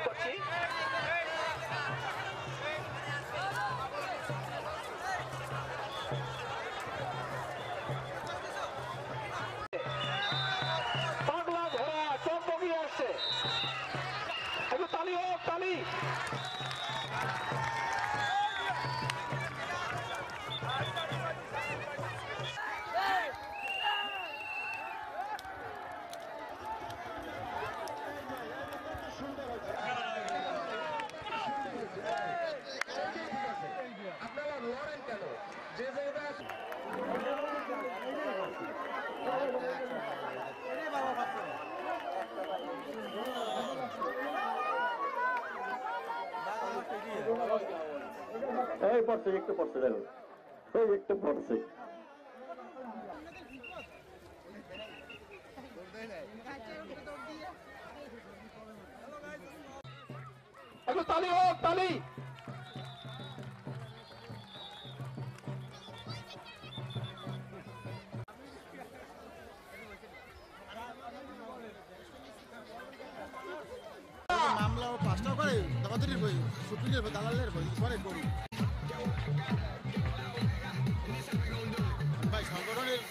করছি। পাগলা ঘোড়া চম্পকিয়ে আসছে, একটু তালি হোক, তালি। আপনারা লড়েন কেন? যে জায়গায় এই পড়ছে, একটু পড়ছে, দেখো এই একটু পড়ছে। একটু তালি হোক, তালি। মামলা ৫টা করে দাবাদারির বই, সুপ্রিমের বই, দালালের বই পরে করি ভাই সংগঠনের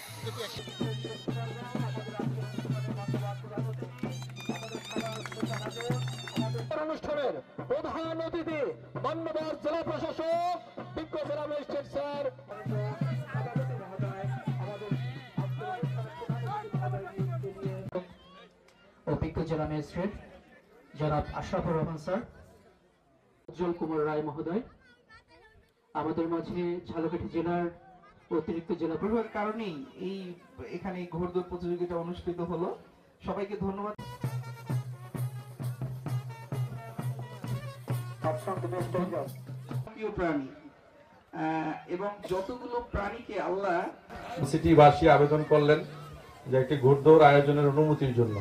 অনুষ্ঠানের প্রধান অতিথি মান্যবর জেলা প্রশাসক বিজ্ঞ জেলা ম্যাজিস্ট্রেট স্যার, অভিজ্ঞ জেলা ম্যাজিস্ট্রেট জনাব আশরাফুর রহমান স্যার, উজ্জ্বল কুমার রায় মহোদয়, আমাদের মাঝে ঝালকাঠি জেলার অতিরিক্ত জেলা প্রভাবের কারণেই এই এখানে ঘোড়দৌড় প্রতিযোগিতা অনুষ্ঠিত হলো। সবাইকে ধন্যবাদ। প্রিয় প্রাণী এবং যতগুলো প্রাণীকে আল্লাহ সিটিবাসী আবেদন করলেন যে একটি ঘোড়দৌড় আয়োজনের অনুমতির জন্য।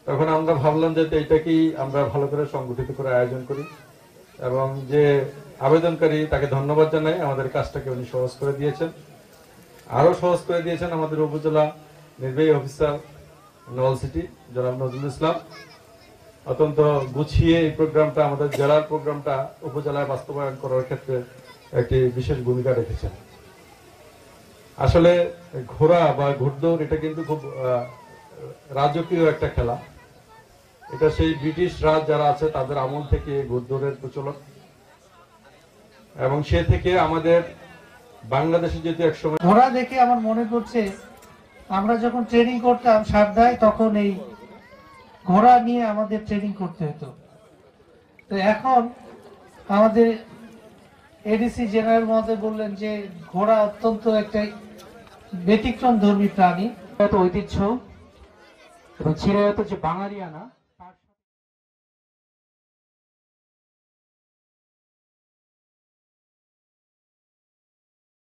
তখন আমরা ভাবলাম যে এইটাকেই আমরা ভালো করে সংগঠিত করে আয়োজন করি এবং যে আবেদনকারী তাকে ধন্যবাদ জানাই, আমাদের কাজটাকে উনি সহজ করে দিয়েছেন। আরো সহজ করে দিয়েছেন আমাদের উপজেলা নির্বাহী অফিসার নওয়াল সিটি জনাব নজরুল ইসলাম। অত্যন্ত গুছিয়ে এই প্রোগ্রামটা, আমাদের জেলার প্রোগ্রামটা উপজেলায় বাস্তবায়ন করার ক্ষেত্রে একটি বিশেষ ভূমিকা রেখেছেন। আসলে ঘোড়া বা ঘোড়দৌড় এটা কিন্তু খুব রাজকীয় একটা খেলা। এটা সেই ব্রিটিশ রাজ যারা আছে তাদের আমল থেকে ঘোড়দৌড়ের প্রচলন, এবং সে থেকে আমাদের বাংলাদেশে যেহেতু একসময় ঘোড়া দেখে আমার মনে পড়ছে আমরা যখন ট্রেনিং করতাম সারদায়, তখন এই ঘোড়া নিয়ে আমাদের ট্রেনিং করতে হতো। তো এখন আমাদের এডিসি জেনারেল মহোদয় বললেন যে ঘোড়া অত্যন্ত একটা ব্যতিক্রম ধর্মী প্রাণী, ঐতিহ্য এবং চিরায়ত যে বাঙালিয়ানা